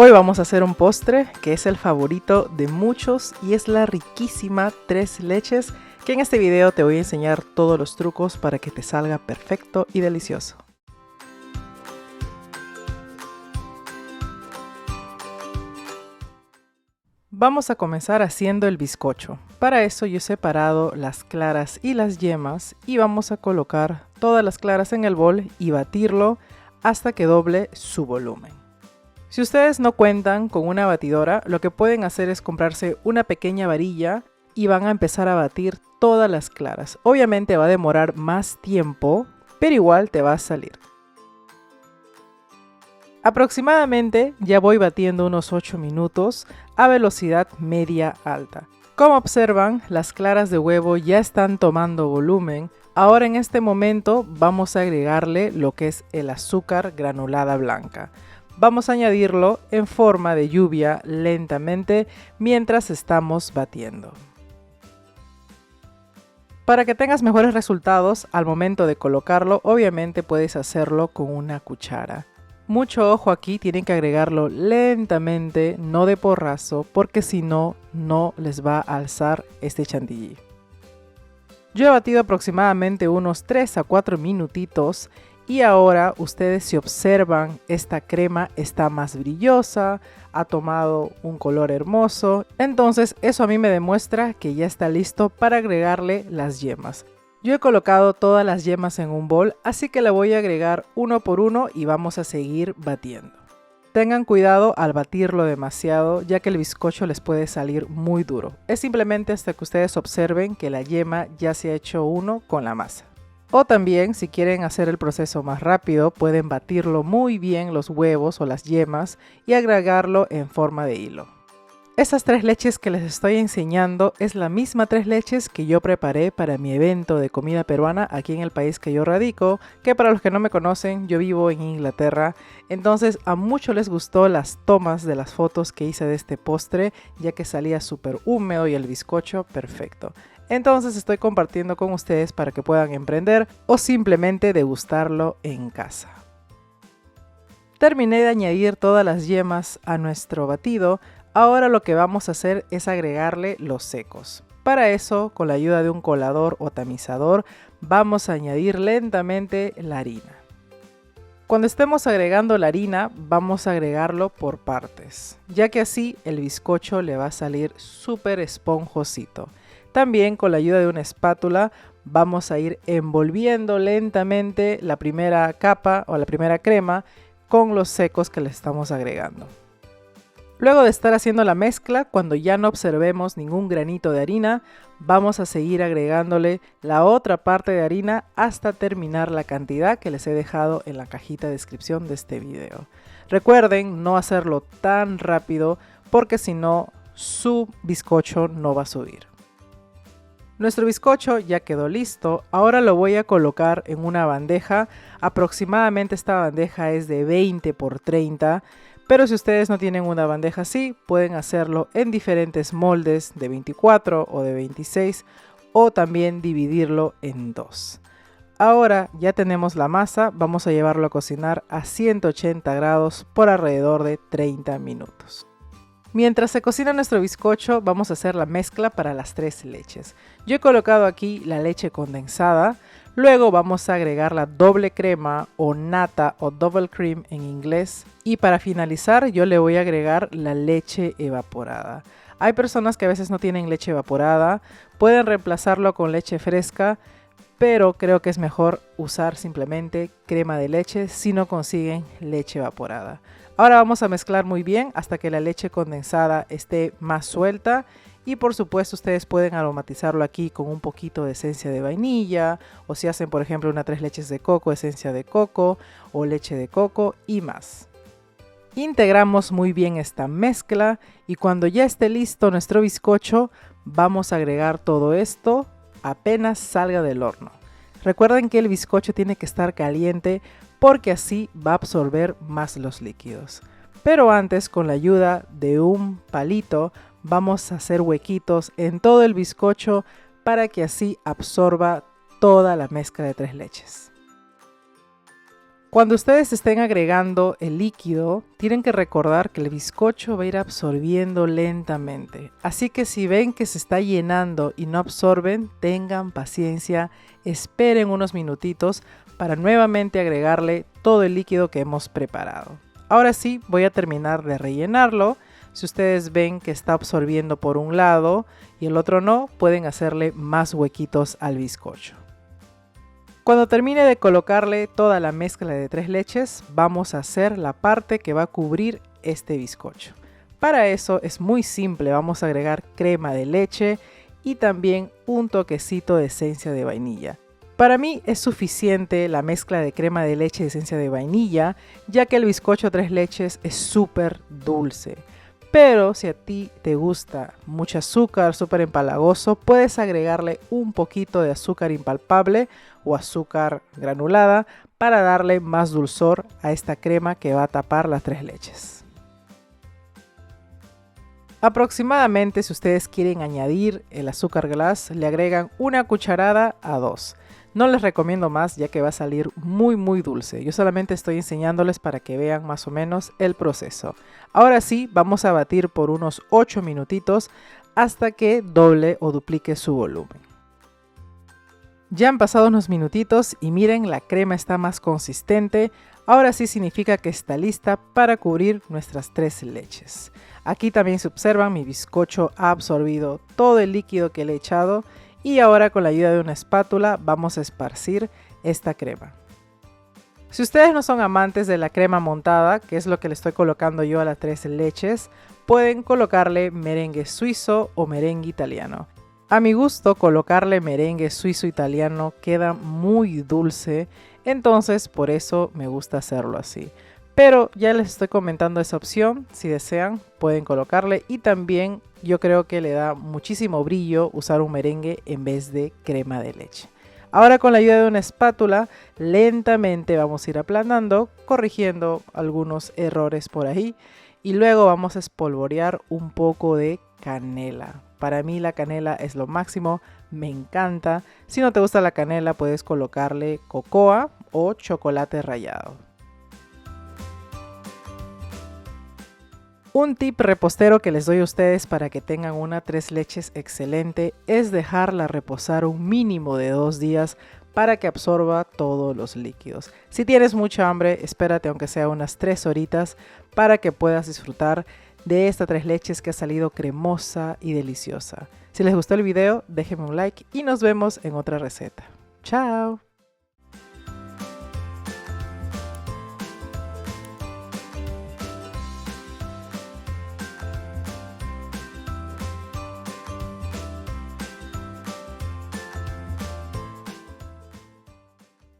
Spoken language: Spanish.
Hoy vamos a hacer un postre que es el favorito de muchos y es la riquísima tres leches, que en este video te voy a enseñar todos los trucos para que te salga perfecto y delicioso. Vamos a comenzar haciendo el bizcocho. Para eso yo he separado las claras y las yemas y vamos a colocar todas las claras en el bol y batirlo hasta que doble su volumen. Si ustedes no cuentan con una batidora, lo que pueden hacer es comprarse una pequeña varilla y van a empezar a batir todas las claras. Obviamente va a demorar más tiempo, pero igual te va a salir. Aproximadamente ya voy batiendo unos 8 minutos a velocidad media alta. Como observan, las claras de huevo ya están tomando volumen. Ahora en este momento vamos a agregarle lo que es el azúcar granulada blanca. Vamos a añadirlo en forma de lluvia lentamente mientras estamos batiendo. Para que tengas mejores resultados al momento de colocarlo, obviamente puedes hacerlo con una cuchara. Mucho ojo aquí, tienen que agregarlo lentamente, no de porrazo, porque si no, no les va a alzar este chantilly. Yo he batido aproximadamente unos 3 a 4 minutitos. Y ahora ustedes, si observan, esta crema está más brillosa, ha tomado un color hermoso. Entonces eso a mí me demuestra que ya está listo para agregarle las yemas. Yo he colocado todas las yemas en un bol, así que le voy a agregar uno por uno y vamos a seguir batiendo. Tengan cuidado al batirlo demasiado, ya que el bizcocho les puede salir muy duro. Es simplemente hasta que ustedes observen que la yema ya se ha hecho uno con la masa. O también, si quieren hacer el proceso más rápido, pueden batirlo muy bien los huevos o las yemas y agregarlo en forma de hilo. Estas tres leches que les estoy enseñando es la misma tres leches que yo preparé para mi evento de comida peruana aquí en el país que yo radico, que para los que no me conocen, yo vivo en Inglaterra. Entonces a muchos les gustó las tomas de las fotos que hice de este postre, ya que salía súper húmedo y el bizcocho perfecto. Entonces estoy compartiendo con ustedes para que puedan emprender o simplemente degustarlo en casa. Terminé de añadir todas las yemas a nuestro batido. Ahora lo que vamos a hacer es agregarle los secos. Para eso, con la ayuda de un colador o tamizador, vamos a añadir lentamente la harina. Cuando estemos agregando la harina, vamos a agregarlo por partes, ya que así el bizcocho le va a salir súper esponjosito. También con la ayuda de una espátula vamos a ir envolviendo lentamente la primera capa o la primera crema con los secos que le estamos agregando. Luego de estar haciendo la mezcla, cuando ya no observemos ningún granito de harina, vamos a seguir agregándole la otra parte de harina hasta terminar la cantidad que les he dejado en la cajita de descripción de este video. Recuerden no hacerlo tan rápido porque si no, su bizcocho no va a subir. Nuestro bizcocho ya quedó listo, ahora lo voy a colocar en una bandeja. Aproximadamente esta bandeja es de 20 por 30, pero si ustedes no tienen una bandeja así, pueden hacerlo en diferentes moldes de 24 o de 26 o también dividirlo en dos. Ahora ya tenemos la masa, vamos a llevarlo a cocinar a 180 grados por alrededor de 30 minutos. Mientras se cocina nuestro bizcocho, vamos a hacer la mezcla para las tres leches. Yo he colocado aquí la leche condensada, luego vamos a agregar la doble crema o nata o double cream en inglés. Y para finalizar yo le voy a agregar la leche evaporada. Hay personas que a veces no tienen leche evaporada, pueden reemplazarlo con leche fresca, pero creo que es mejor usar simplemente crema de leche si no consiguen leche evaporada. Ahora vamos a mezclar muy bien hasta que la leche condensada esté más suelta y por supuesto ustedes pueden aromatizarlo aquí con un poquito de esencia de vainilla o si hacen por ejemplo una 3 leches de coco, esencia de coco o leche de coco y más. Integramos muy bien esta mezcla y cuando ya esté listo nuestro bizcocho vamos a agregar todo esto apenas salga del horno. Recuerden que el bizcocho tiene que estar caliente porque así va a absorber más los líquidos. Pero antes, con la ayuda de un palito, vamos a hacer huequitos en todo el bizcocho para que así absorba toda la mezcla de tres leches. Cuando ustedes estén agregando el líquido, tienen que recordar que el bizcocho va a ir absorbiendo lentamente. Así que si ven que se está llenando y no absorben, tengan paciencia, esperen unos minutitos para nuevamente agregarle todo el líquido que hemos preparado. Ahora sí, voy a terminar de rellenarlo. Si ustedes ven que está absorbiendo por un lado y el otro no, pueden hacerle más huequitos al bizcocho. Cuando termine de colocarle toda la mezcla de 3 leches, vamos a hacer la parte que va a cubrir este bizcocho. Para eso es muy simple, vamos a agregar crema de leche y también un toquecito de esencia de vainilla. Para mí es suficiente la mezcla de crema de leche y esencia de vainilla, ya que el bizcocho 3 leches es súper dulce. Pero si a ti te gusta mucho azúcar, súper empalagoso, puedes agregarle un poquito de azúcar impalpable o azúcar granulada para darle más dulzor a esta crema que va a tapar las 3 leches. Aproximadamente, si ustedes quieren añadir el azúcar glass, le agregan una cucharada a 2. No les recomiendo más ya que va a salir muy dulce. Yo solamente estoy enseñándoles para que vean más o menos el proceso. Ahora sí, vamos a batir por unos 8 minutitos hasta que doble o duplique su volumen. Ya han pasado unos minutitos y miren, la crema está más consistente. Ahora sí significa que está lista para cubrir nuestras 3 leches. Aquí también se observan, mi bizcocho ha absorbido todo el líquido que le he echado. Y ahora con la ayuda de una espátula vamos a esparcir esta crema. Si ustedes no son amantes de la crema montada, que es lo que le estoy colocando yo a las 3 leches, pueden colocarle merengue suizo o merengue italiano. A mi gusto, colocarle merengue suizo italiano queda muy dulce, entonces por eso me gusta hacerlo así. Pero ya les estoy comentando esa opción, si desean pueden colocarle, y también yo creo que le da muchísimo brillo usar un merengue en vez de crema de leche. Ahora con la ayuda de una espátula lentamente vamos a ir aplanando, corrigiendo algunos errores por ahí, y luego vamos a espolvorear un poco de canela. Para mí la canela es lo máximo, me encanta. Si no te gusta la canela puedes colocarle cocoa o chocolate rallado. Un tip repostero que les doy a ustedes para que tengan una 3 leches excelente es dejarla reposar un mínimo de 2 días para que absorba todos los líquidos. Si tienes mucha hambre, espérate aunque sea unas 3 horitas para que puedas disfrutar de esta 3 leches que ha salido cremosa y deliciosa. Si les gustó el video, déjenme un like y nos vemos en otra receta. ¡Chao!